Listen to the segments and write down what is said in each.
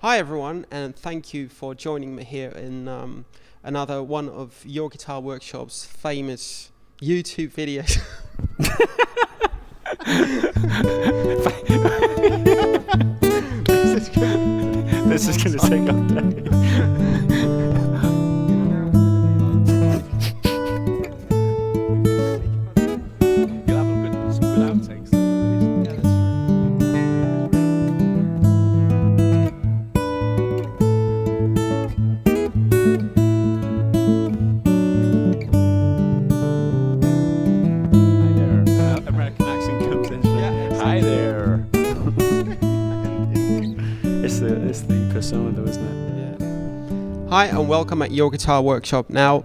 Hi everyone, and thank you for joining me here in another one of Your Guitar Workshop's famous YouTube videos. This is going to take all day. You'll have some good outtakes. Yeah, that's true. Hi there. American accent comes in. Yeah, Hi exactly. there. It's the persona though, isn't it? Yeah. Hi and welcome at Your Guitar Workshop. Now,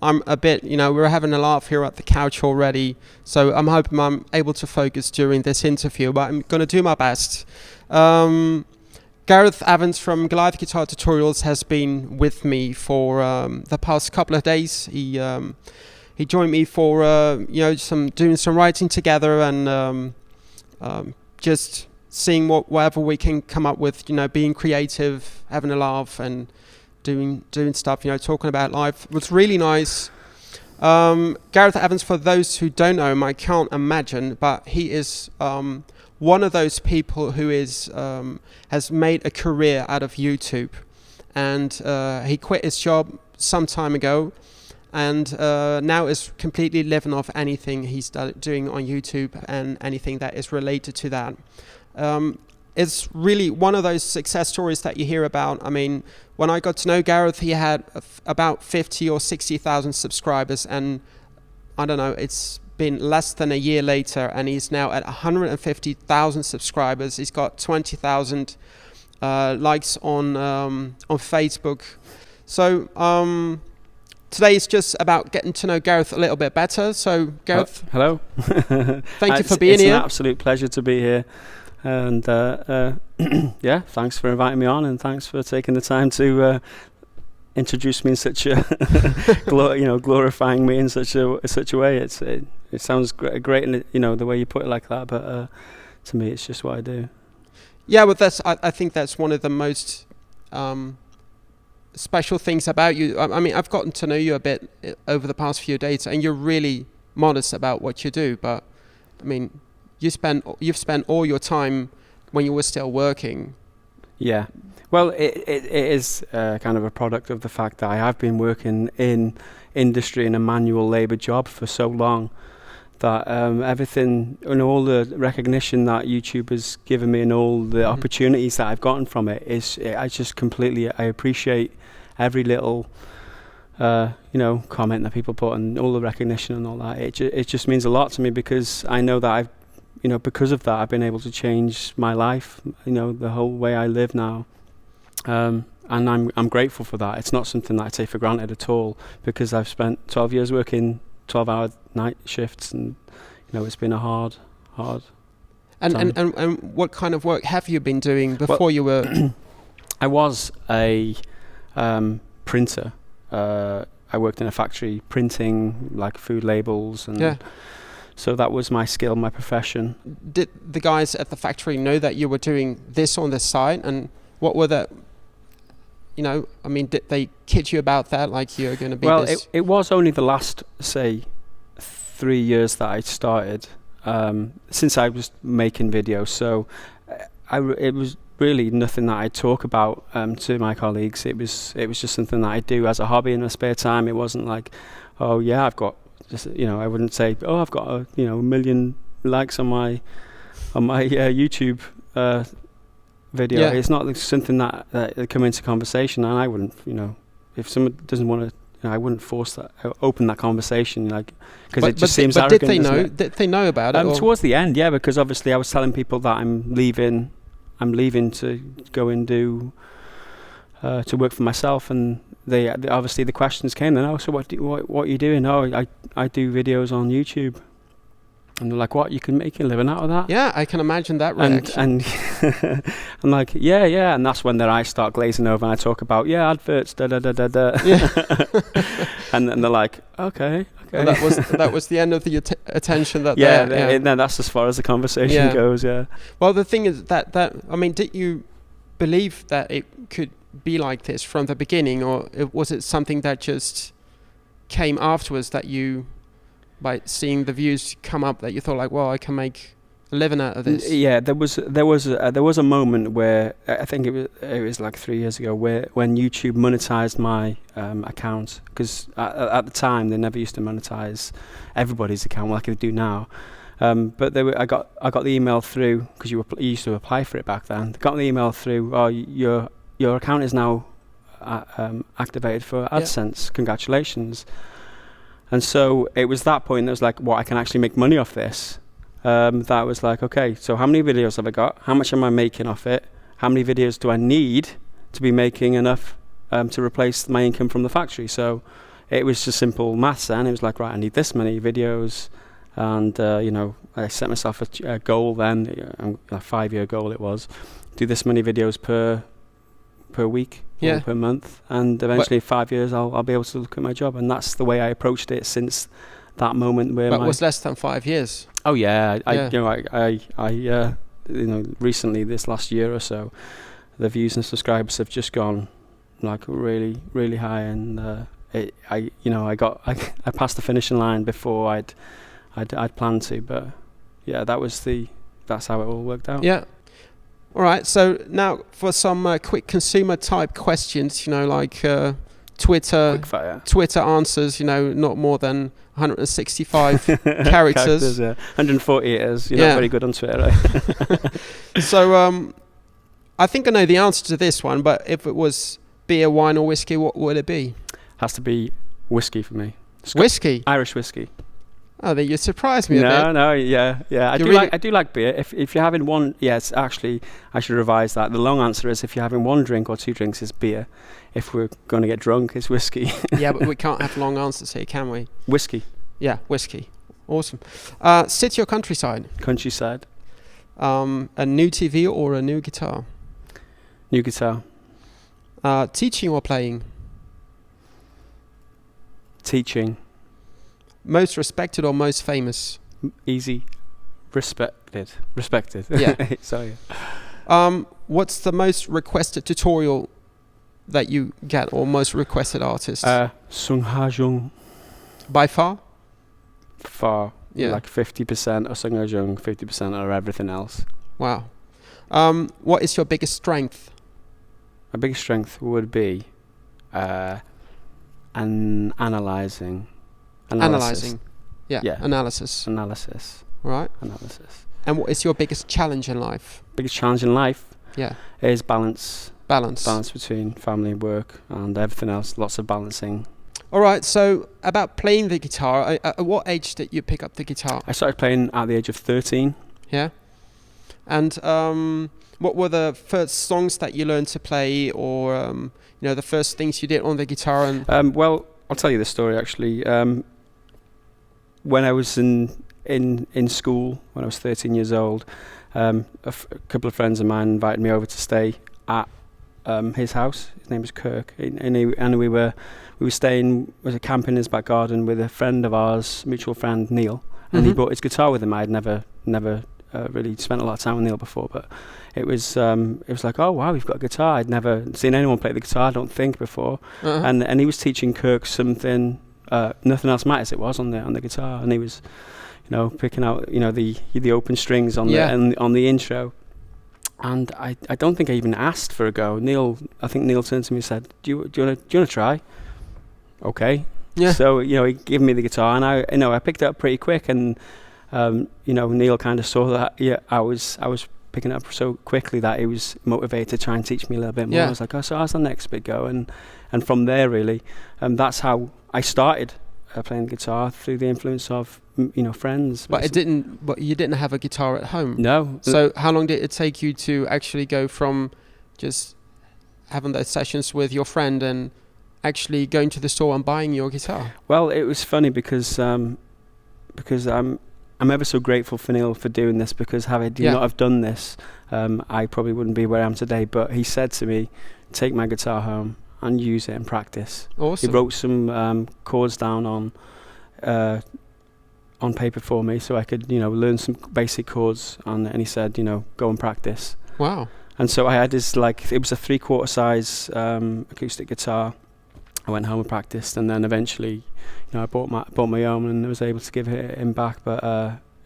I'm a bit, we're having a laugh here at the couch already, so I'm hoping I'm able to focus during this interview, but I'm going to do my best. Gareth Evans from Goliath Guitar Tutorials has been with me for the past couple of days. He joined me for doing some writing together and just seeing whatever we can come up with. Being creative, having a laugh, and doing stuff. Talking about life. It was really nice. Gareth Evans, for those who don't know him, I can't imagine, but he is one of those people who has made a career out of YouTube, and he quit his job some time ago, and now is completely living off anything he's doing on YouTube and anything that is related to that. It's really one of those success stories that you hear about. I mean, when I got to know Gareth, he had about 50 or 60,000 subscribers, and I don't know, it's been less than a year later, and he's now at 150,000 subscribers. He's got 20,000 likes on Facebook. So today is just about getting to know Gareth a little bit better. So Gareth, Hello. thank you for being It's here. an absolute pleasure to be here. And yeah, thanks for inviting me on, and thanks for taking the time to introduce me in such a glorifying me in such a way. It sounds great, and the way you put it like that. But to me, it's just what I do. Yeah, but I think that's one of the most special things about you. I mean, I've gotten to know you a bit over the past few days, and you're really modest about what you do. But I mean, you've spent all your time when you were still working. Yeah. Well, it is kind of a product of the fact that I have been working in industry in a manual labour job for so long that everything and all the recognition that YouTube has given me and all the opportunities that I've gotten from it I appreciate every little comment that people put and all the recognition and all that. It just means a lot to me, because I know that because of that, I've been able to change my life, the whole way I live now. And I'm grateful for that. It's not something that I take for granted at all, because I've spent 12 years working 12-hour night shifts, and it's been a hard time. And what kind of work have you been doing before you were? I was a printer. I worked in a factory printing like food labels, and Yeah. so that was my skill, my profession. Did the guys at the factory know that you were doing this on the side, and what were the? I mean, did they kid you about that? Like, you're going to be Well, this? it was only the last, say, 3 years that I started, since I was making videos. So it was really nothing that I talk about to my colleagues. It was just something that I do as a hobby in my spare time. It wasn't like, oh yeah, I've got just, I wouldn't say, oh, I've got a million likes on my YouTube video. Yeah. It's not something that come into conversation, and I wouldn't, if someone doesn't want to, I wouldn't force that, open that conversation, because it just seems arrogant. But did they know? Did they know about it? Towards the end, yeah, because obviously I was telling people that I'm leaving to go and do to work for myself, and they obviously the questions came. And so what are you doing? Oh, I do videos on YouTube. And they're like, what, you can make a living out of that? Yeah, I can imagine that reaction. And I'm like, yeah. And that's when their eyes start glazing over, and I talk about, adverts, da-da-da-da-da. Yeah. And they're like, okay. Well, that was the end of the attention that and then that's as far as the conversation goes, yeah. Well, the thing is that I mean, did you believe that it could be like this from the beginning, or was it something that just came afterwards, that you, by seeing the views come up, that you thought like, well, I can make a living out of this? Yeah, there was a moment where I think it was like 3 years ago, when YouTube monetized my account, because at the time they never used to monetize everybody's account like they do now. But I got the email through, because you used to apply for it back then. Got the email through, oh, your account is now activated for AdSense. Yeah. Congratulations. And so it was that point that was like, well, I can actually make money off this. That was like, okay, so how many videos have I got? How much am I making off it? How many videos do I need to be making enough to replace my income from the factory? So it was just simple maths then. It was like, right, I need this many videos. And, I set myself a goal then, a 5-year goal it was, do this many videos per week, or per month. And eventually 5 years I'll be able to look at my job. And that's the way I approached it since that moment where. But it was less than 5 years. Oh yeah, I recently, this last year or so, the views and subscribers have just gone like really, really high, and I passed the finishing line before I'd planned to, but yeah, that's how it all worked out. Yeah. All right. So now for some quick consumer type questions, like Twitter answers, not more than 165 characters. 140 it is. You're not very good on Twitter, right? So I think I know the answer to this one, but if it was beer, wine or whiskey, what would it be? Has to be whiskey for me. Whiskey? Irish whiskey. Oh, you surprised me a bit. No, yeah. I do like beer. If you're having one, yes, actually, I should revise that. The long answer is, if you're having one drink or two drinks, is beer. If we're going to get drunk, it's whiskey. Yeah, but we can't have long answers here, can we? Whiskey. Yeah, whiskey. Awesome. City or countryside? Countryside. A new TV or a new guitar? New guitar. Teaching or playing? Teaching. Most respected or most famous? Easy. Respected. Yeah. Sorry. What's the most requested tutorial that you get, or most requested artist? Sung Ha Jung. By far? Far. Yeah. Like 50% are Sung Ha Jung, 50% are everything else. Wow. What is your biggest strength? My biggest strength would be analyzing. Yeah. Analysis. Right. Analysis. And what is your biggest challenge in life? Biggest challenge in life? Yeah. Is balance. Balance between family and work and everything else. Lots of balancing. All right. So about playing the guitar, at what age did you pick up the guitar? I started playing at the age of 13. Yeah. And what were the first songs that you learned to play, or the first things you did on the guitar? And well, I'll tell you the story actually. When I was in school, when I was 13 years old, a couple of friends of mine invited me over to stay at his house. His name was Kirk, and we were staying, was a camp in his back garden with a friend of ours, mutual friend Neil, and he brought his guitar with him. I'd never really spent a lot of time with Neil before, but it was like, oh wow, we've got a guitar. I'd never seen anyone play the guitar, I don't think, before. And he was teaching Kirk something. Nothing else matters. It was on the guitar, and he was, picking out, the open strings on the intro. And I don't think I even asked for a go. I think Neil turned to me and said, "Do you want to try?" Okay. Yeah. So he gave me the guitar, and I picked it up pretty quick, and Neil kind of saw that I was picking it up so quickly that he was motivated to try and teach me a little bit more. I was like, oh, so how's the next bit go? And from there, really, that's how I started playing the guitar, through the influence of friends. But you didn't have a guitar at home. No. So how long did it take you to actually go from just having those sessions with your friend and actually going to the store and buying your guitar? Well, it was funny because I'm ever so grateful for Neil for doing this, because had I not have done this, I probably wouldn't be where I am today. But he said to me, take my guitar home and use it in practice. Awesome. He wrote some chords down on paper for me so I could learn some basic chords, and he said, go and practice. Wow. And so I had this, like, it was a 3/4 size acoustic guitar. I went home and practiced, and then eventually, I bought my own and was able to give it him back. But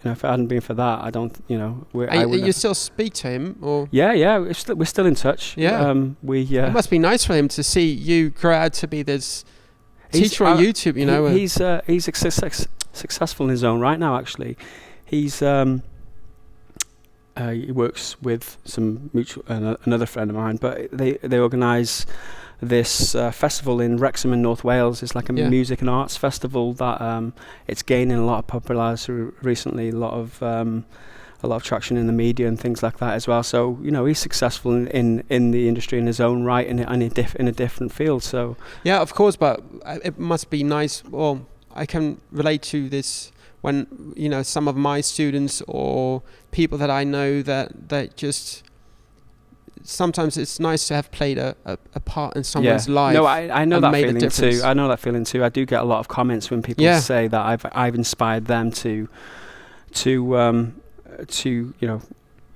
if it hadn't been for that, I don't, You still speak to him, or? Yeah, we're still in touch. Yeah. It must be nice for him to see you grow out to be this teacher on YouTube. He's successful in his own right now. Actually, he's he works with another friend of mine, but they organise this festival in Wrexham in North Wales. It's like a music and arts festival that it's gaining a lot of popularity recently. A lot of traction in the media and things like that as well. So he's successful in the industry in his own right, in a different field. So yeah, of course, but it must be nice. Well, I can relate to this when some of my students or people that I know that just. Sometimes it's nice to have played a part in someone's life. No, I know that feeling too. I know that feeling too. I do get a lot of comments when people say that I've inspired them to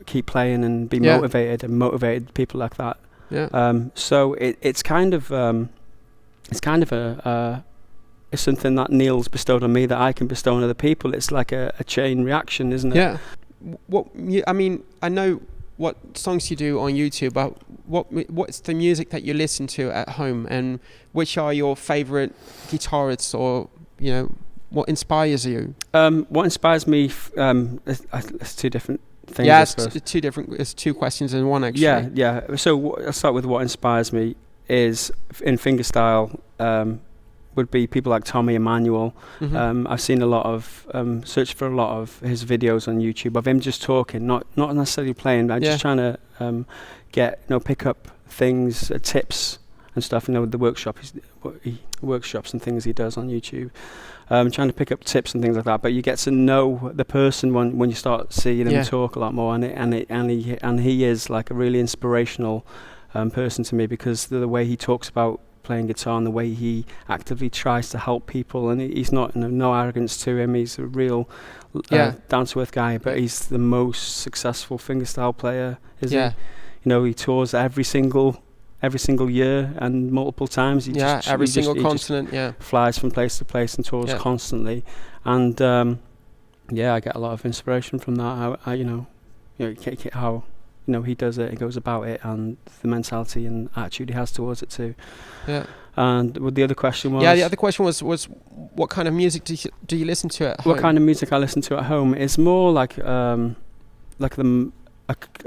keep playing and be motivated, and motivated people like that. Yeah. So it's kind of it's something that Neil's bestowed on me that I can bestow on other people. It's like a chain reaction, isn't it? Yeah. I know what songs you do on YouTube, but what's the music that you listen to at home, and which are your favorite guitarists, or what inspires you? What inspires me? It's two different things. Yeah, it's two questions in one, actually. Yeah. So I'll start with what inspires me is in fingerstyle. Would be people like Tommy Emmanuel. Mm-hmm. I've seen a lot of search for a lot of his videos on YouTube of him just talking, not necessarily playing, but just trying to pick up things, tips and stuff. The workshops and things he does on YouTube. Trying to pick up tips and things like that. But you get to know the person when you start seeing him talk a lot more, and he is like a really inspirational person to me, because the way he talks about playing guitar and the way he actively tries to help people, and he's not no arrogance to him. He's a real down to earth guy, but he's the most successful fingerstyle player, isn't he? He tours every single year and multiple times. Every single continent. Flies from place to place and tours constantly, and I get a lot of inspiration from that. How he does it, he goes about it, and the mentality and attitude he has towards it too. Yeah. And the other question was... the other question was what kind of music do you listen to at home? What kind of music I listen to at home is more like the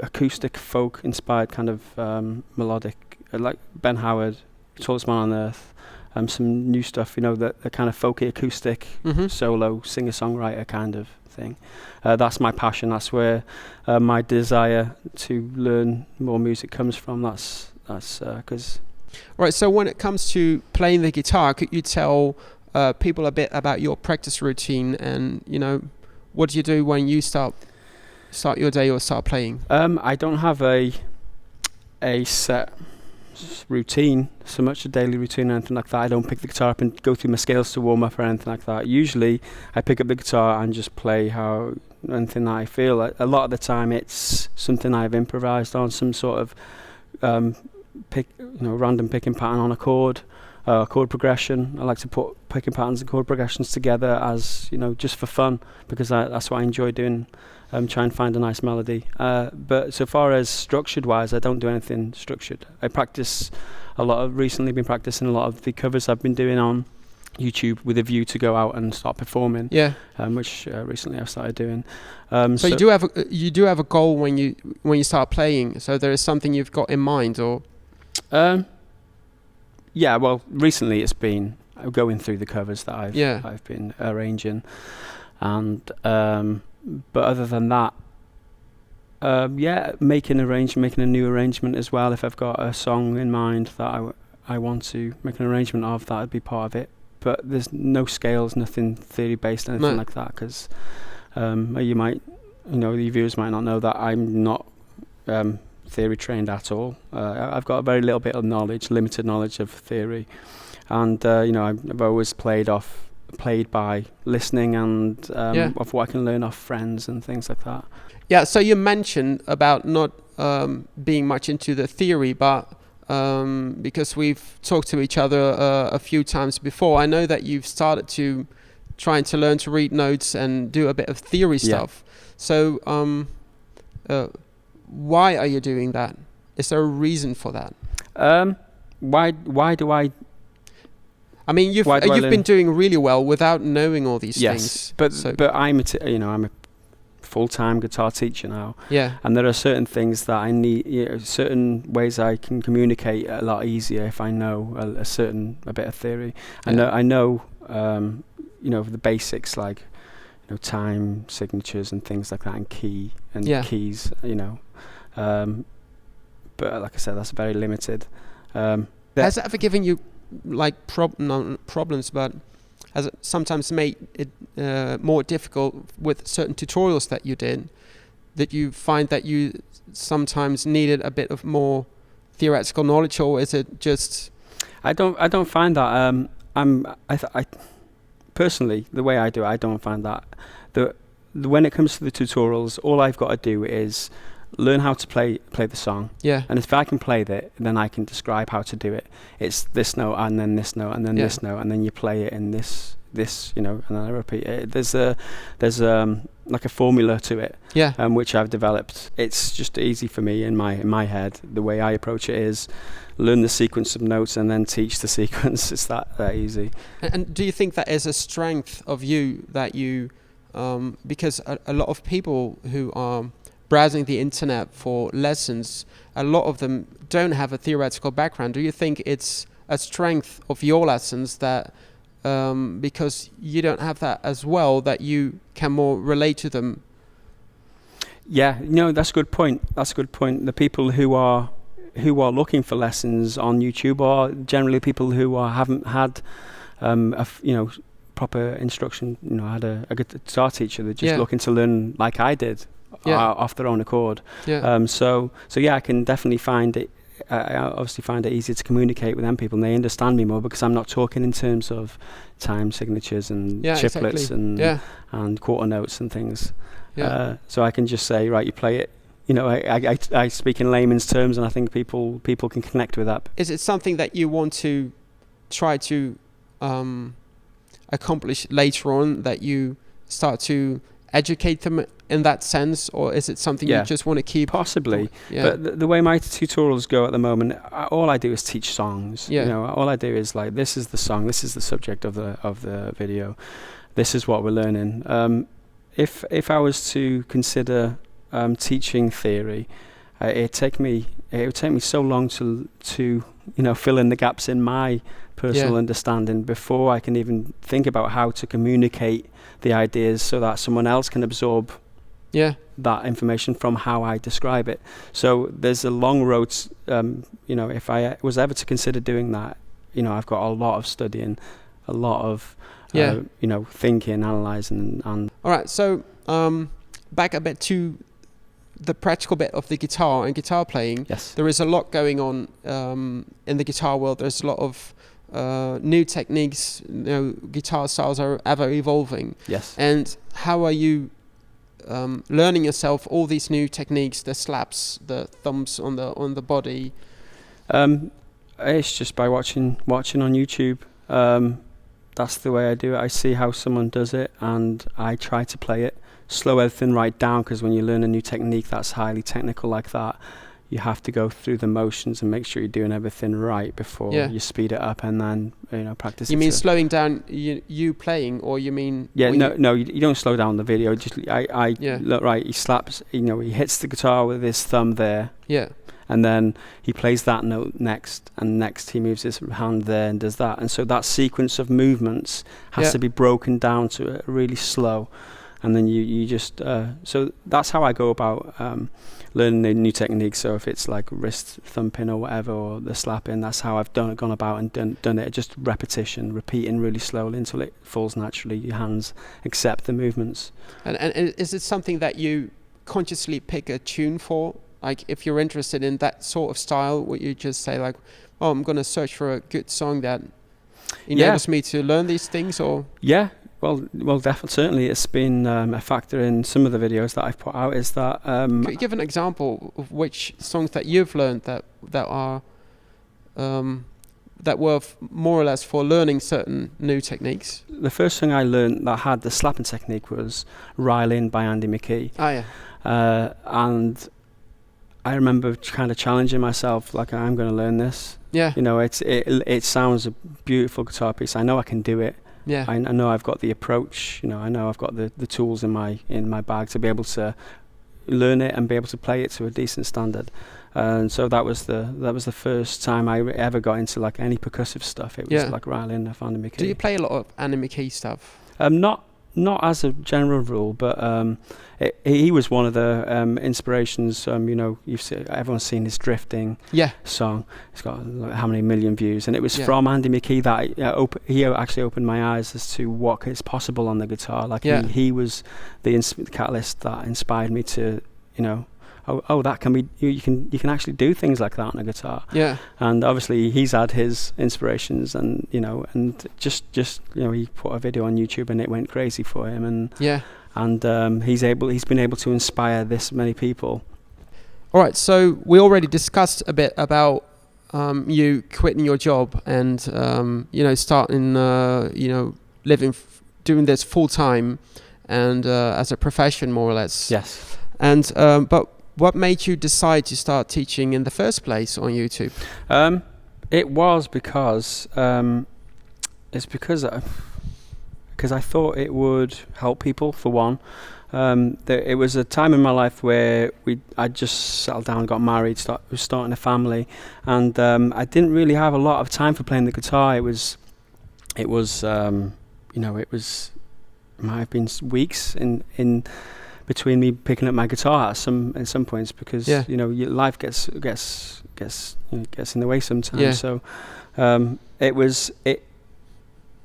acoustic folk inspired kind of melodic, like Ben Howard, Tallest Man on Earth, some new stuff, the kind of folky acoustic solo singer-songwriter kind of thing. That's my passion. That's where my desire to learn more music comes from. That's because... Right, so when it comes to playing the guitar, could you tell people a bit about your practice routine, and what do you do when you start your day or start playing? I don't have a set routine, so much a daily routine or anything like that. I don't pick the guitar up and go through my scales to warm up or anything like that. Usually I pick up the guitar and just play anything that I feel. A lot of the time it's something I've improvised on, some sort of random picking pattern on a chord progression. I like to put picking patterns and chord progressions together as just for fun, because that's what I enjoy doing. Try and find a nice melody. But so far as structured wise, I don't do anything structured. I practice recently been practicing a lot of the covers I've been doing on YouTube with a view to go out and start performing. Yeah. Which recently I've started doing. So you do have a goal when you start playing. So there is something you've got in mind, or? Well, recently it's been going through the covers that I've been arranging, and but other than that, making a new arrangement as well. If I've got a song in mind that I want to make an arrangement of, that would be part of it. But there's no scales, nothing theory based, anything like that, because you might, the viewers might not know that I'm not theory trained at all. I've got a very little bit of limited knowledge of theory, and I've always played by listening and of what I can learn off friends and things like that. Yeah, so you mentioned about not being much into the theory, but because we've talked to each other a few times before, I know that you've started to trying to learn to read notes and do a bit of theory stuff. So why are you doing that? Is there a reason for that? Why do I? I mean, you've been doing really well without knowing all these things. But I'm a full-time guitar teacher now. Yeah. And there are certain things that I need, certain ways I can communicate a lot easier if I know a bit of theory. I know the basics, like time signatures and things like that, and keys. But like I said, that's very limited. Has it ever given you like problems, but has it sometimes made it more difficult with certain tutorials that you did, that you find that you sometimes needed a bit of more theoretical knowledge, or is it just? I don't find that. I personally, the way I do it, I don't find that. When it comes to the tutorials, all I've got to do is learn how to play the song. Yeah. And if I can play that, then I can describe how to do it. It's this note and then this note and then this note, and then you play it in this and then I repeat it. There's like a formula to it. Yeah. Which I've developed. It's just easy for me in my head. The way I approach it is learn the sequence of notes and then teach the sequence. It's that easy. And do you think that is a strength of you, that you because a lot of people who are browsing the internet for lessons, a lot of them don't have a theoretical background. Do you think it's a strength of your lessons that because you don't have that as well, that you can more relate to them? Yeah, that's a good point. The people who are looking for lessons on YouTube are generally people who haven't had proper instruction. Had a guitar teacher. They're just looking to learn like I did. Off their own accord. So I can definitely find it. I obviously find it easier to communicate with them people, and they understand me more because I'm not talking in terms of time signatures and triplets and quarter notes and things. So I can just say, right, you play it. I speak in layman's terms, and I think people can connect with that. Is it something that you want to try to accomplish later on, that you start to educate them in that sense, or is it something you just want to keep? Possibly, but the way my tutorials go at the moment, all I do is teach songs. All I do is like, this is the song, this is the subject of the video, this is what we're learning. If I was to consider teaching theory, it would take me so long to fill in the gaps in my personal understanding before I can even think about how to communicate the ideas so that someone else can absorb that information from how I describe it. So there's a long road. If I was ever to consider doing that, I've got a lot of studying, a lot of thinking, analysing, and. All right. So back a bit to the practical bit of the guitar and guitar playing. Yes. There is a lot going on in the guitar world. There's a lot of new techniques. Guitar styles are ever evolving. Yes. And how are you learning yourself all these new techniques, the slaps, the thumbs on the body? It's just by watching on YouTube. That's the way I do it. I see how someone does it, and I try to play it. Slow everything right down, because when you learn a new technique that's highly technical like that, you have to go through the motions and make sure you're doing everything right before you speed it up and then practice. You mean slowing down you playing, or you mean? Yeah, no, you don't slow down the video. Just I look right. He slaps. He hits the guitar with his thumb there. Yeah. And then he plays that note next, and next he moves his hand there and does that. And so that sequence of movements has to be broken down to really slow. And then you just so that's how I go about learning a new technique. So if it's like wrist thumping or whatever, or the slapping, that's how I've gone about and done it. Just repetition, repeating really slowly until it falls naturally. Your hands accept the movements. And is it something that you consciously pick a tune for? Like, if you're interested in that sort of style, would you just say like, I'm going to search for a good song that enables me to learn these things? Or Well, definitely, certainly, it's been a factor in some of the videos that I've put out. Is that Could you give an example of which songs that you've learned that are that were more or less for learning certain new techniques? The first thing I learned that had the slapping technique was "Rile In" by Andy McKee. Oh yeah. And I remember kind of challenging myself, like, I'm going to learn this. Yeah. You know, it sounds a beautiful guitar piece. I know I can do it. Yeah. I know I've got the approach. You know, I know I've got the tools in my bag to be able to learn it and be able to play it to a decent standard. And so that was the first time I ever got into like any percussive stuff. It was like Rile In of Andy McKee. Do you play a lot of Andy McKee stuff? Not as a general rule, but he was one of the inspirations. You know, everyone's seen his Drifting song. It's got like how many million views, and it was from Andy McKee that he actually opened my eyes as to what is possible on the guitar. Like he was the catalyst that inspired me to, you know, that can be you can actually do things like that on a guitar. Yeah. And obviously he's had his inspirations, and you know, and just you know, he put a video on YouTube and it went crazy for him, and he's been able to inspire this many people. All right, so we already discussed a bit about you quitting your job and you know, starting you know, doing this full time and as a profession, more or less. Yes. And but what made you decide to start teaching in the first place on YouTube? It was because I thought it would help people, for one. It was a time in my life where I just settled down, got married, was starting a family, and I didn't really have a lot of time for playing the guitar. It was you know, it might have been weeks in between me picking up my guitar at some points, because you know, your life gets in the way sometimes. Yeah. So it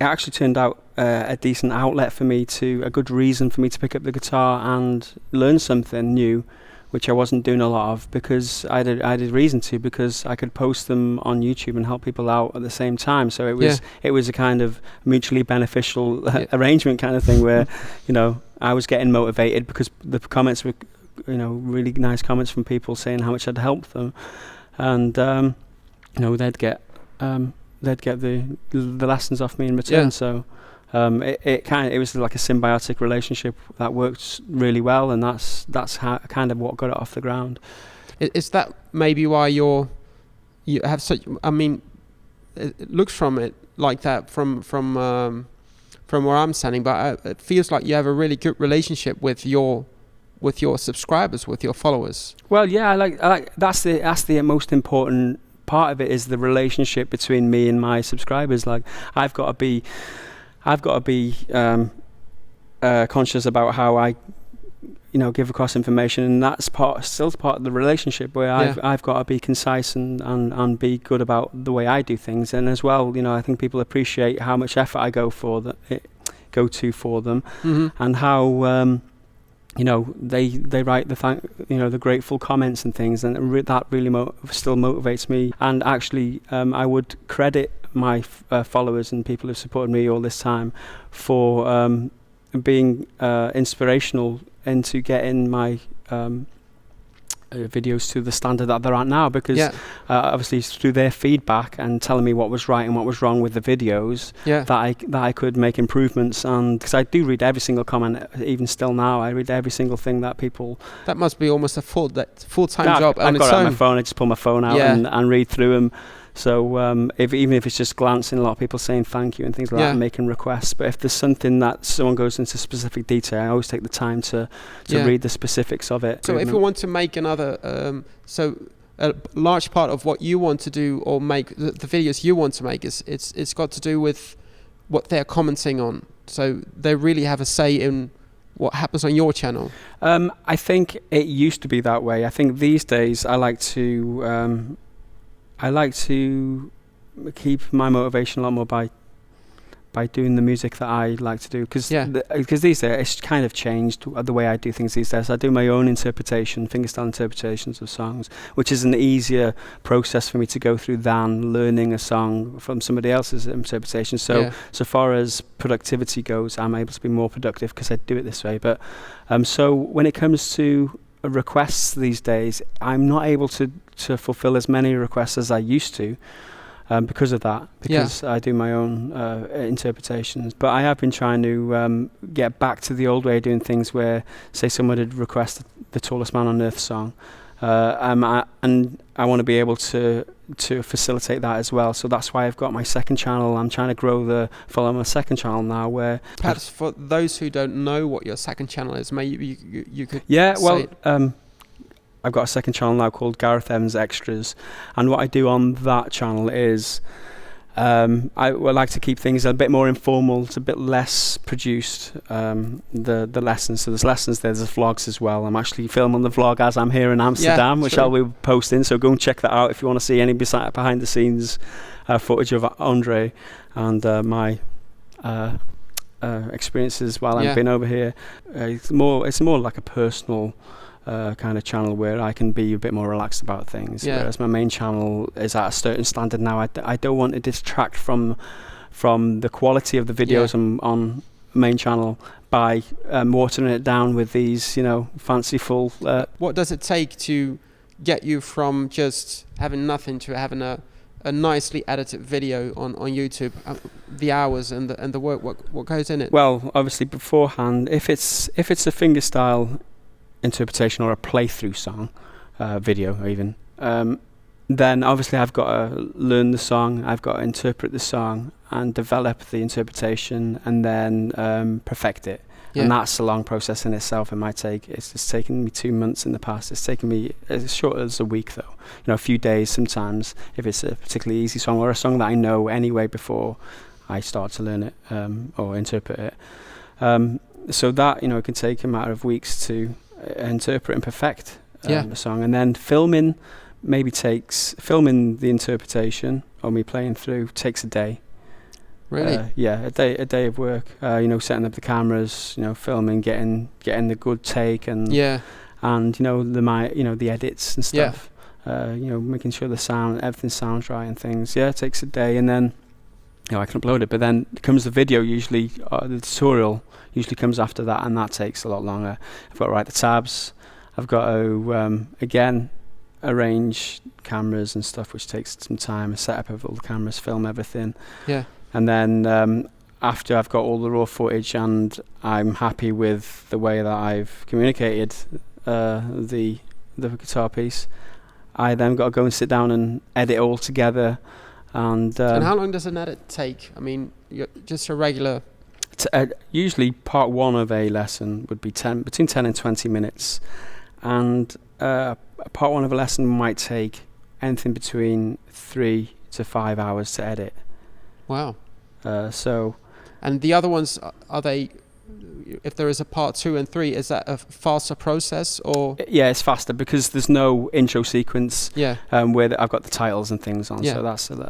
actually turned out a decent outlet for me, a good reason for me to pick up the guitar and learn something new, which I wasn't doing a lot of, because I had reason to, because I could post them on YouTube and help people out at the same time. So it was a kind of mutually beneficial arrangement kind of thing, where you know, I was getting motivated because the comments were, you know, really nice comments from people saying how much I'd helped them, and you know, they'd get the lessons off me in return. Yeah. So it was like a symbiotic relationship that worked really well, and that's how, kind of what got it off the ground. Is that maybe why you have such? I mean, it looks from it like that from where I'm standing, but it feels like you have a really good relationship with your subscribers, with your followers. Well, yeah, I like that's the most important part of it, is the relationship between me and my subscribers. Like, I've got to be conscious about how I, you know, give across information, and that's still part of the relationship, where I've got to be concise and be good about the way I do things. And as well, you know, I think people appreciate how much effort I go to for them, mm-hmm. and how you know, they write the grateful comments and things, and that really still motivates me. And actually, I would credit my followers and people who've supported me all this time for being inspirational into getting my videos to the standard that they're at now, because obviously through their feedback and telling me what was right and what was wrong with the videos, that I could make improvements. And because I do read every single comment, even still now, I read every single thing that people. That must be almost a full-time job. I've got it on my phone. I just pull my phone out and read through them. So even if it's just glancing, a lot of people saying thank you and things like that, and making requests. But if there's something that someone goes into specific detail, I always take the time to read the specifics of it. So if we want to make another, so a large part of what you want to do or make the videos you want to make is it's got to do with what they're commenting on. So they really have a say in what happens on your channel. I think it used to be that way. I think these days I like to keep my motivation a lot more by by doing the music that I like to do, because these days it's kind of changed the way I do things these days. I do my own interpretation, fingerstyle interpretations of songs, which is an easier process for me to go through than learning a song from somebody else's interpretation. So far as productivity goes, I'm able to be more productive because I do it this way. But so when it comes to requests these days, I'm not able to fulfill as many requests as I used to, because of that, because I do my own interpretations. But I have been trying to get back to the old way of doing things, where, say, someone had requested the Tallest Man on Earth song, and I want to be able to facilitate that as well. So that's why I've got my second channel. I'm trying to grow follow my second channel now, where... Perhaps for those who don't know what your second channel is, maybe you could I've got a second channel now called Gareth Extras, and what I do on that channel is I would like to keep things a bit more informal. It's a bit less produced, the lessons. So there's lessons there's vlogs as well. I'm actually filming the vlog as I'm here in Amsterdam, which I'll be posting, so go and check that out if you want to see any behind the scenes footage of André and my experiences while I've been over here. It's more like a personal kind of channel where I can be a bit more relaxed about things, whereas my main channel is at a certain standard now. I don't want to distract from the quality of the videos on main channel by watering it down with these, fanciful... What does it take to get you from just having nothing to having a nicely edited video on YouTube? The hours and the work, what goes in it? Well, obviously beforehand, if it's a fingerstyle interpretation or a playthrough song, video even, then obviously I've got to learn the song, I've got to interpret the song and develop the interpretation, and then perfect it. And that's a long process in itself. It's just taken me 2 months in the past. It's taken me as short as a week though, a few days sometimes, if it's a particularly easy song or a song that I know anyway before I start to learn it or interpret it. So that, it can take a matter of weeks to interpret and perfect the song, and then filming the interpretation or me playing through takes a day. Really? A day of work. Setting up the cameras, filming, getting the good take, and the edits and stuff. Making sure the sound, everything sounds right and things. It takes a day, and then I can upload it. But then comes the video. Usually, the tutorial usually comes after that, and that takes a lot longer. I've got to write the tabs. I've got to again arrange cameras and stuff, which takes some time. A setup of all the cameras, film everything. And then after I've got all the raw footage and I'm happy with the way that I've communicated the guitar piece, I then got to go and sit down and edit it all together. And how long does an edit take? I mean, just a regular... Usually part one of a lesson would be between 10 and 20 minutes. And part one of a lesson might take anything between 3 to 5 hours to edit. Wow. So... And the other ones, are they... If there is a part 2 and 3, is that a faster process, or? Yeah, it's faster because there's no intro sequence. Where I've got the titles and things on. So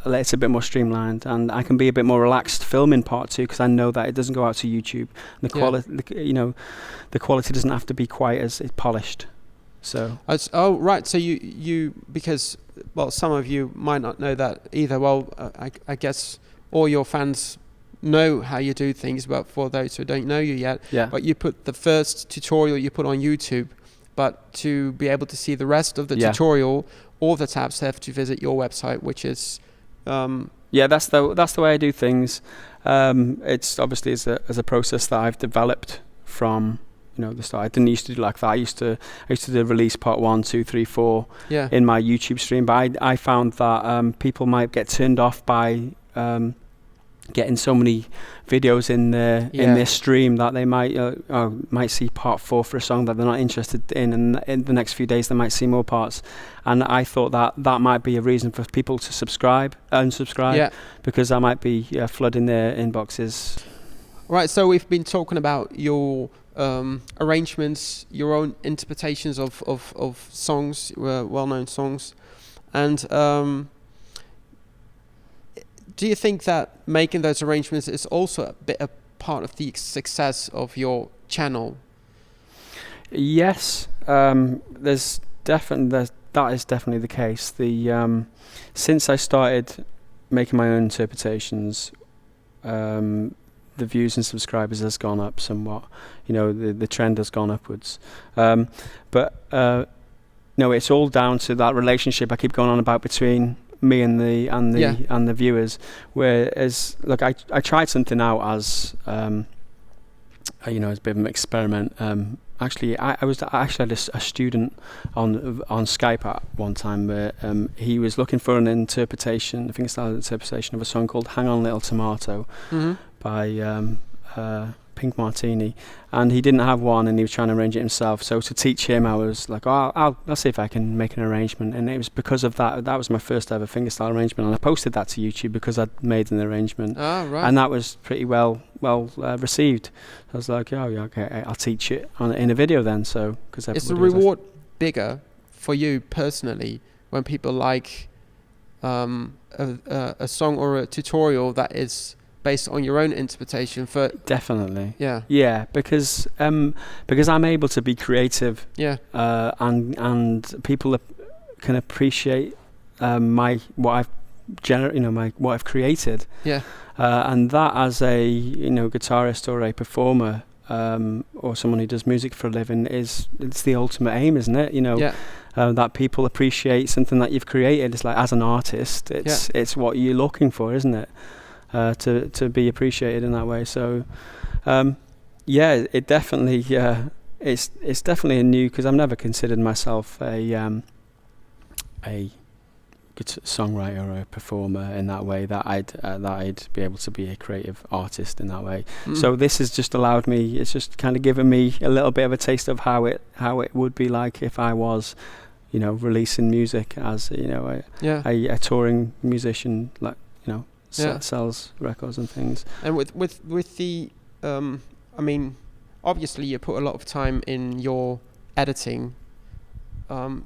it's a bit more streamlined, and I can be a bit more relaxed filming part 2 because I know that it doesn't go out to YouTube. The quality, the quality doesn't have to be quite as polished. So. So you because some of you might not know that either. I guess all your fans know how you do things, but for those who don't know you yet, but you put the first tutorial you put on YouTube, but to be able to see the rest of the tutorial, all the tabs have to visit your website, which is that's the way I do things. It's obviously as a process that I've developed from the start. I didn't used to do like that. I used to release part 1, 2, 3, 4 in my YouTube stream, but I found that people might get turned off by getting so many videos in their stream that they might see part 4 for a song that they're not interested in, and in the next few days they might see more parts. And I thought that might be a reason for people to unsubscribe, because that might be flooding their inboxes. Right, so we've been talking about your arrangements, your own interpretations of songs, well-known songs, and do you think that making those arrangements is also a bit a part of the success of your channel? Yes, there's definitely that is definitely the case. The since I started making my own interpretations, the views and subscribers has gone up somewhat. You know, the trend has gone upwards. But no, it's all down to that relationship I keep going on about between me and the viewers. Whereas, look, I tried something out as you know, as a bit of an experiment. Actually, I had a student on Skype at one time where he was looking for an interpretation, I think it's an interpretation of a song called "Hang On Little Tomato" by Pink Martini, and he didn't have one, and he was trying to arrange it himself. So to teach him, I was like, "Oh, I'll see if I can make an arrangement." And it was because of that was my first ever fingerstyle arrangement, and I posted that to YouTube because I'd made an arrangement. Right. And that was pretty well received. I was like, "Oh yeah, okay, I'll teach it in a video then." So because is the reward bigger for you personally when people like a song or a tutorial that is based on your own interpretation? For definitely, yeah, because I'm able to be creative, and people can appreciate what I've created, and that as a guitarist or a performer, or someone who does music for a living, it's the ultimate aim, isn't it? That people appreciate something that you've created. It's like, as an artist, it's what you're looking for, isn't it? To be appreciated in that way. So it definitely it's definitely a new, because I've never considered myself a songwriter or a performer in that way, that I'd be able to be a creative artist in that way. So this has just allowed me, it's just kind of given me a little bit of a taste of how it would be like if I was releasing music as a touring musician, like sells records and things. And with the I mean, obviously you put a lot of time in your editing.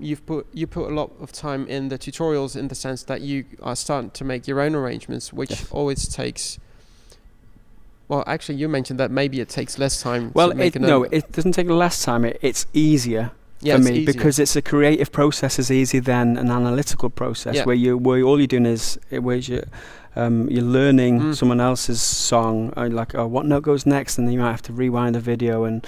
You put a lot of time in the tutorials, in the sense that you are starting to make your own arrangements, which always takes. Well, actually, you mentioned that maybe it takes less time. Well, it doesn't take less time. It's easier. For me, because it's a creative process is easier than an analytical process, where all you're doing is you're learning someone else's song, like what note goes next, and then you might have to rewind a video and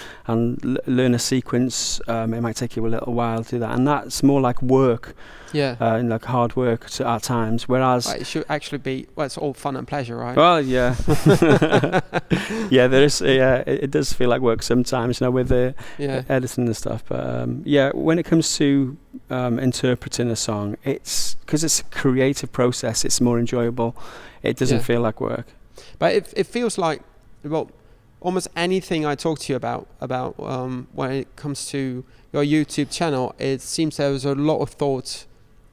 learn a sequence. It might take you a little while to do that, and that's more like work, and like hard work at times. Whereas it should actually be, it's all fun and pleasure, right? Well, yeah, there is. It does feel like work sometimes, with the editing and stuff. But when it comes to interpreting a song, it's because it's a creative process. It's more enjoyable. It doesn't feel like work. But it feels like, well, almost anything I talk to you about when it comes to your YouTube channel, it seems there was a lot of thought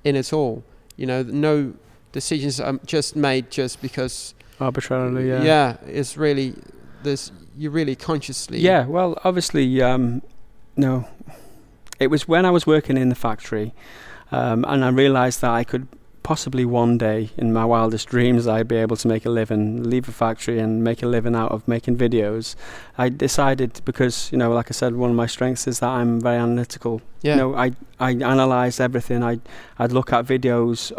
in it all. No decisions are just made just because arbitrarily. It's really you really consciously. Yeah, well, obviously, no. It was when I was working in the factory, and I realised that I could possibly one day, in my wildest dreams, I'd be able to make a living, leave a factory and make a living out of making videos. I decided, because, like I said, one of my strengths is that I'm very analytical. I analysed everything. I'd look at videos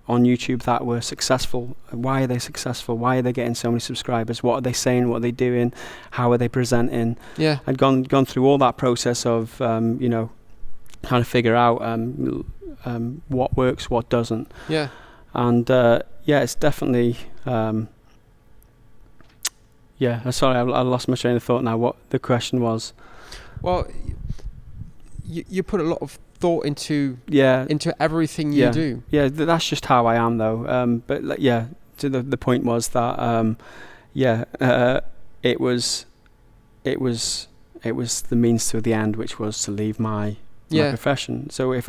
on YouTube that were successful. Why are they successful? Why are they getting so many subscribers? What are they saying? What are they doing? How are they presenting? I'd gone through all that process of, trying to figure out what works, what doesn't. And it's definitely sorry, I lost my train of thought now. What the question was? Well, you put a lot of thought into everything you do. That's just how I am, though. But so the point was that it was the means to the end, which was to leave my profession. So if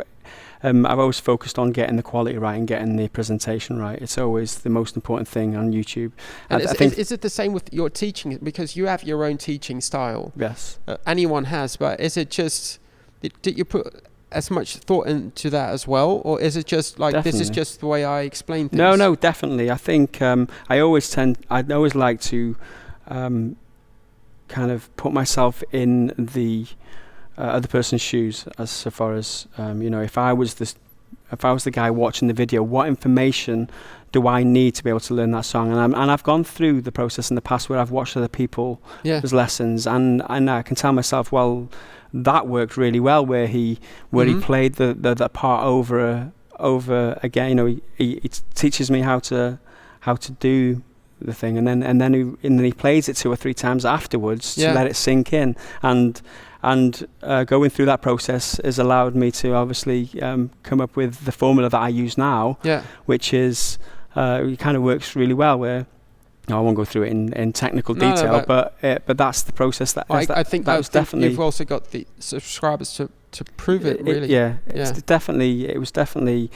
I've always focused on getting the quality right and getting the presentation right. It's always the most important thing on YouTube. And is it the same with your teaching? Because you have your own teaching style. Yes. Anyone has, but is it just, did you put as much thought into that as well, or is it just like Definitely. this is just the way I explain things? No, definitely. I think I'd always like to kind of put myself in the other person's shoes, as so far as if I was the guy watching the video, what information do I need to be able to learn that song? And I've gone through the process in the past where I've watched other people's lessons, and I can tell myself, well, that worked really well, where he played the part over again. He teaches me how to do the thing, and then he plays it 2 or 3 times afterwards to let it sink in, and going through that process has allowed me to obviously come up with the formula that I use now, which is it kind of works really well. Where I won't go through it in technical detail, but that's the process. I think definitely. You've also got the subscribers to prove it. Really, it was definitely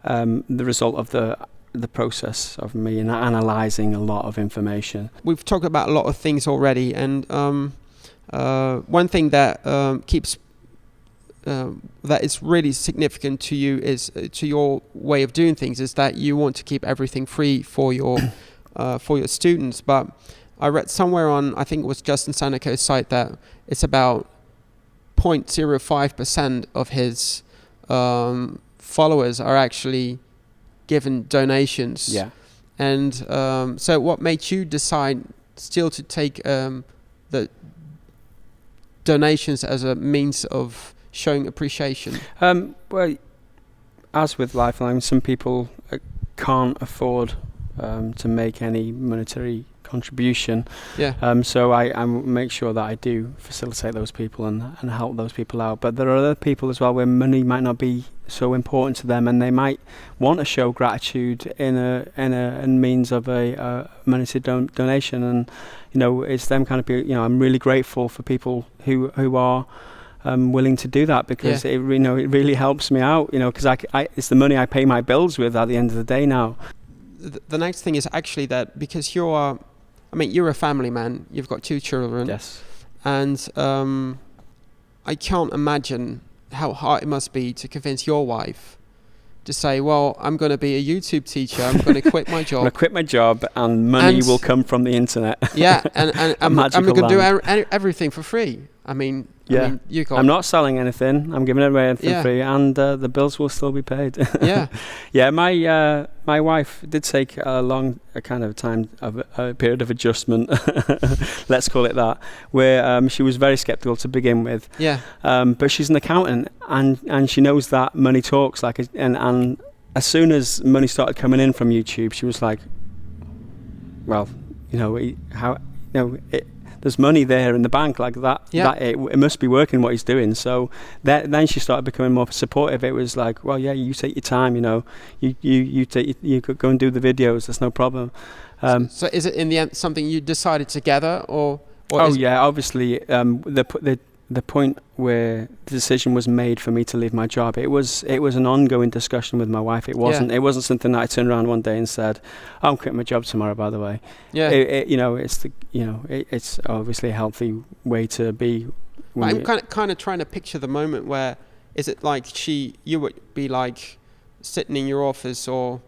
the result of the process of me and analysing a lot of information. We've talked about a lot of things already, and one thing that keeps that is really significant to you is to your way of doing things is that you want to keep everything free for your students. But I read somewhere on, I think it was Justin Sanico's site, that it's about 0.05% of his followers are actually given donations. Yeah. And so what made you decide still to take the donations as a means of showing appreciation? Well, as with Lifeline, some people can't afford to make any monetary contribution. So I make sure that I do facilitate those people and help those people out. But there are other people as well where money might not be so important to them, and they might want to show gratitude in a means of a monetary donation. And it's them kind of people. I'm really grateful for people who are willing to do that, because it really helps me out. Because it's the money I pay my bills with at the end of the day now. The next thing is actually that because you're a family man, you've got 2 children. Yes. And I can't imagine how hard it must be to convince your wife to say, well, I'm going to be a YouTube teacher, I'm going to quit my job. I'm going to quit my job and money will come from the internet. And I'm going to do everything for free. I'm not selling anything. I'm giving away anything free, and the bills will still be paid. My wife did take a kind of time of a period of adjustment, let's call it that, where she was very skeptical to begin with. But she's an accountant, and she knows that money talks. And as soon as money started coming in from YouTube, she was like, well, there's money there in the bank like that. It must be working what he's doing. So then she started becoming more supportive. It was like, well, you take your time. You could go and do the videos. There's no problem. So is it in the end something you decided together, or? Obviously, the point where the decision was made for me to leave my job, it was an ongoing discussion with my wife. It wasn't something that I turned around one day and said, I'm quitting my job tomorrow, by the way. It's obviously a healthy way to be. I'm kind of trying to picture the moment where, is it like you would be like sitting in your office or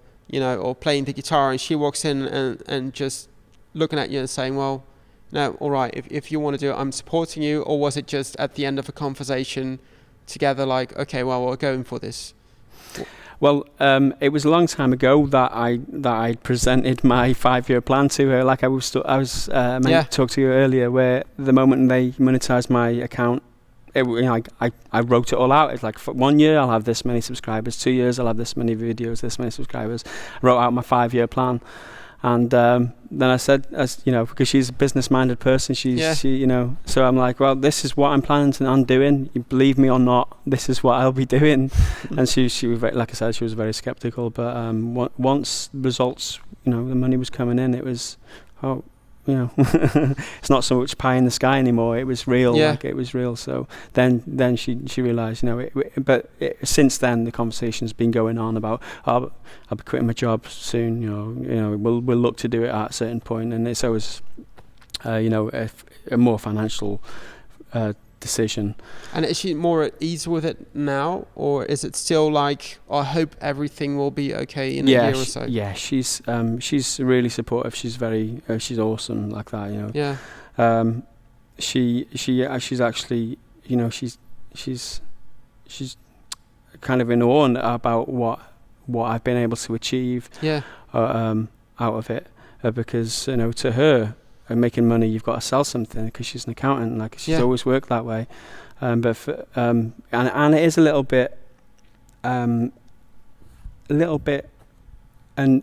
playing the guitar, and she walks in and just looking at you and saying, well, no, all right, if you want to do it, I'm supporting you? Or was it just at the end of a conversation together like, okay, well, we're going for this? Well, it was a long time ago that I presented my 5-year plan to her. Like I was meant to talk to you earlier, where the moment they monetized my account, I wrote it all out. It's like, for 1 year I'll have this many subscribers, 2 years I'll have this many videos, this many subscribers. I wrote out my 5-year plan. And then I said, because she's a business-minded person, so I'm like, well, this is what I'm planning on doing. You believe me or not, this is what I'll be doing. And she was very, like I said, she was very skeptical. But once results, the money was coming in, it was, it's not so much pie in the sky anymore. It was real. It was real. So then she realised, since then the conversation's been going on about, I'll be quitting my job soon. We'll look to do it at a certain point, and it's always, a more financial decision. And is she more at ease with it now, or is it still like, I hope everything will be okay in a year or so? Yeah, she's really supportive. She's she's awesome like that, you know. Yeah. She's actually, you know, she's kind of in awe about what I've been able to achieve. Yeah. Out of it, because, you know, to her, making money, you've got to sell something, because she's an accountant. Like, she's always worked that way. And it is a little bit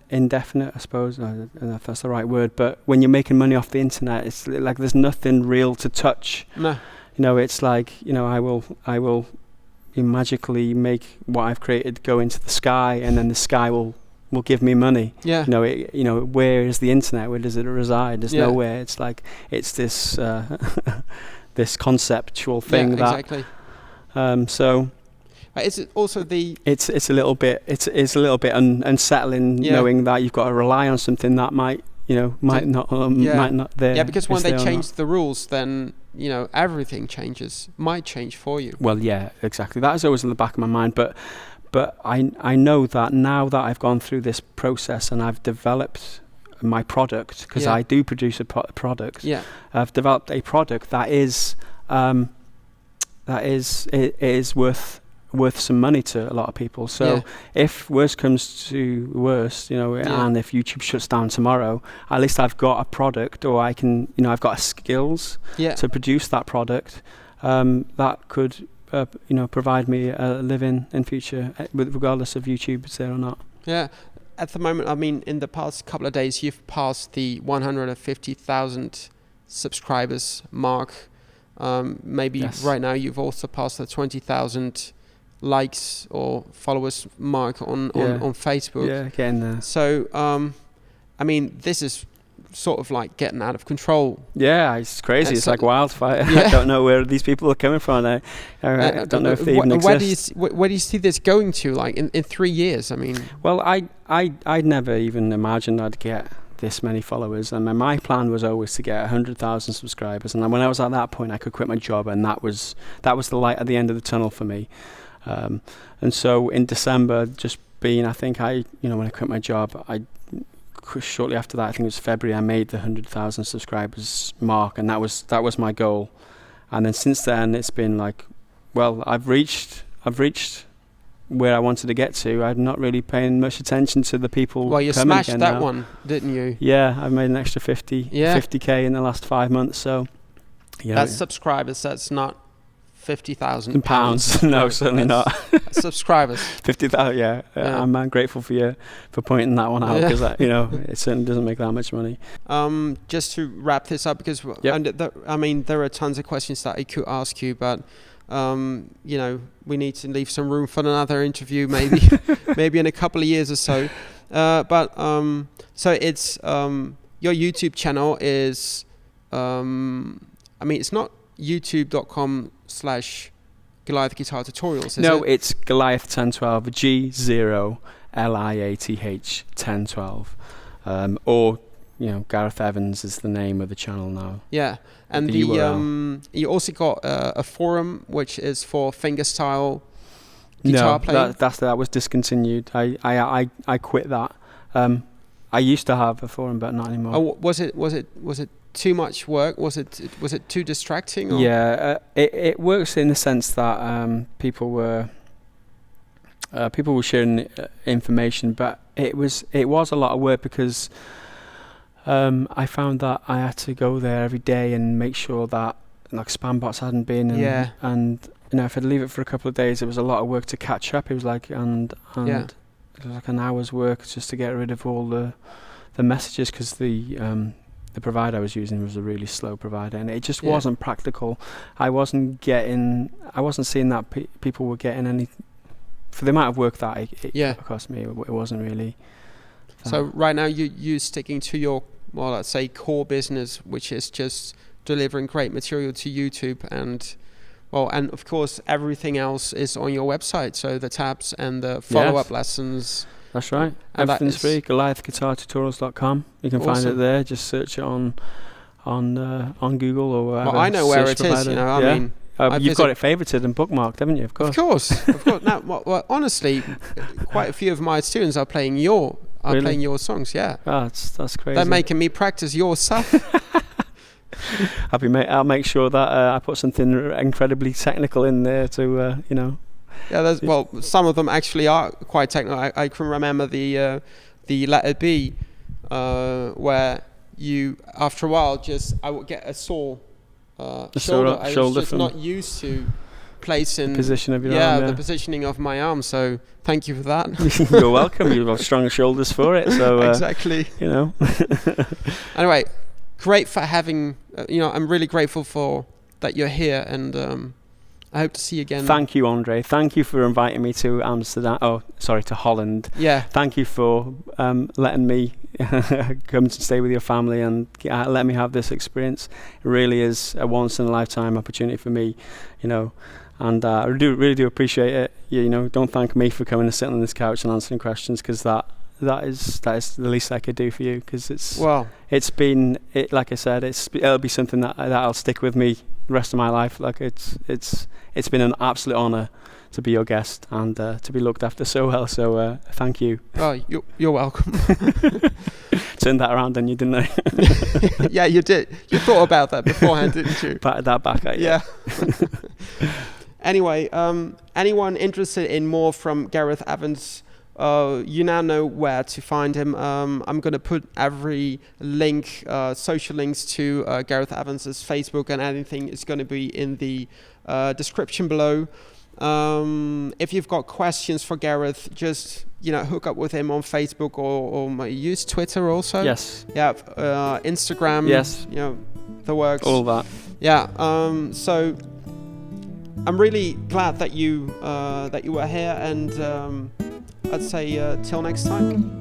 indefinite, I suppose. I don't know if that's the right word, but when you're making money off the internet, it's like there's nothing real to touch. No. You know, it's like, you know, I will magically make what I've created go into the sky, and then the sky will give me money. Yeah. You know, where is the internet? Where does it reside? There's nowhere. It's like, it's this this conceptual thing exactly. So. Is it also It's a little bit unsettling, knowing that you've got to rely on something that might not there. Yeah, because when they change the rules, then, you know, everything might change for you. Well, yeah, exactly. That is always in the back of my mind, but I know that now that I've gone through this process and I've developed my product, because I do produce a product. Yeah. I've developed a product that is worth some money to a lot of people. So if worst comes to worst, you know, and if YouTube shuts down tomorrow, at least I've got a product, or I can, you know, I've got skills to produce that product that could provide me a living in future, regardless of YouTube is there or not. Yeah. At the moment, I mean, in the past couple of days, you've passed the 150,000 subscribers mark. Maybe right now you've also passed the 20,000 likes or followers mark on Facebook. Yeah, getting there. So, I mean, this is sort of like getting out of control. Yeah, it's crazy. It's like wildfire. I don't know where these people are coming from. I don't know if they even exist. Where do you see this going to, like, in 3 years? I mean... Well, I'd never even imagined I'd get this many followers, and my plan was always to get 100,000 subscribers, and when I was at that point I could quit my job, and that was the light at the end of the tunnel for me. And so in December, when I quit my job, shortly after that, I think it was February, I made the 100,000 subscribers mark, and that was my goal. And then since then, it's been like, well, I've reached where I wanted to get to. I'm not really paying much attention to the people. Well, you smashed that now. One, didn't you? Yeah, I've made an extra 50k in the last 5 months. So, yeah, that's subscribers. That's not 50,000 pounds. No, certainly not. Subscribers. 50,000. Yeah. I'm grateful for pointing that one out, because it certainly doesn't make that much money. Just to wrap this up, because there are tons of questions that I could ask you, but we need to leave some room for another interview, maybe in a couple of years or so. So it's your YouTube channel is it's not youtube.com/Goliath Guitar Tutorials, is it? No, it's Goliath 1012, G0LIATH 1012, or Gareth Evans is the name of the channel now. Yeah, and you also got a forum which is for fingerstyle guitar playing. That was discontinued. I quit that. I used to have a forum, but not anymore. Oh, was it too much work? Was it too distracting? Or? Yeah, it works in the sense that people were sharing information, but it was a lot of work, because I found that I had to go there every day and make sure that like spam bots hadn't been, and if I'd leave it for a couple of days, it was a lot of work to catch up. It was like it was like an hour's work just to get rid of all the messages, because the provider I was using was a really slow provider, and it just wasn't practical. I wasn't seeing that people were getting any for the amount of work that it cost me. It wasn't really. So right now you're sticking to your, well, let's say, core business, which is just delivering great material to YouTube, and of course everything else is on your website. So the tabs and the follow-up lessons. That's right. Everything's free. GoliathGuitarTutorials.com. You can find it there. Just search it on Google or whatever. Well, I know where it is. You've got it favorited and bookmarked, haven't you? Of course. Of course, of course. Now, well, honestly, quite a few of my students are playing your songs. Yeah. Oh, that's crazy. They're making me practice your stuff. I'll make sure that I put something incredibly technical in there to, Yeah, some of them actually are quite technical. I can remember the Let It Be, where you, after a while, I would get a sore shoulder. I was just not used to placing position of your arm, the positioning of my arm. So thank you for that. You're welcome. You've got strong shoulders for it. So exactly. Anyway, great for having. I'm really grateful for that you're here, and I hope to see you again. Thank you, André. Thank you for inviting me to to Holland. Yeah. Thank you for letting me come to stay with your family and let me have this experience. It really is a once-in-a-lifetime opportunity for me, and I really do appreciate it. Don't thank me for coming and sitting on this couch and answering questions, because that is the least I could do for you, because it's been like I said, it'll be something that'll stick with me the rest of my life. Like it's been an absolute honour to be your guest and to be looked after so well. So thank you. Oh, you're welcome. Turned that around, didn't you? Didn't I? Yeah, you did. You thought about that beforehand, didn't you? Patted that back at you. Yeah. Anyway, anyone interested in more from Gareth Evans? You now know where to find him. I'm going to put every link, social links to Gareth Evans' Facebook and anything is going to be in the description below. If you've got questions for Gareth, just hook up with him on Facebook or use Twitter also. Yes. Yeah. Instagram. Yes. The works. All that. Yeah. So I'm really glad that you were here, and I'd say till next time.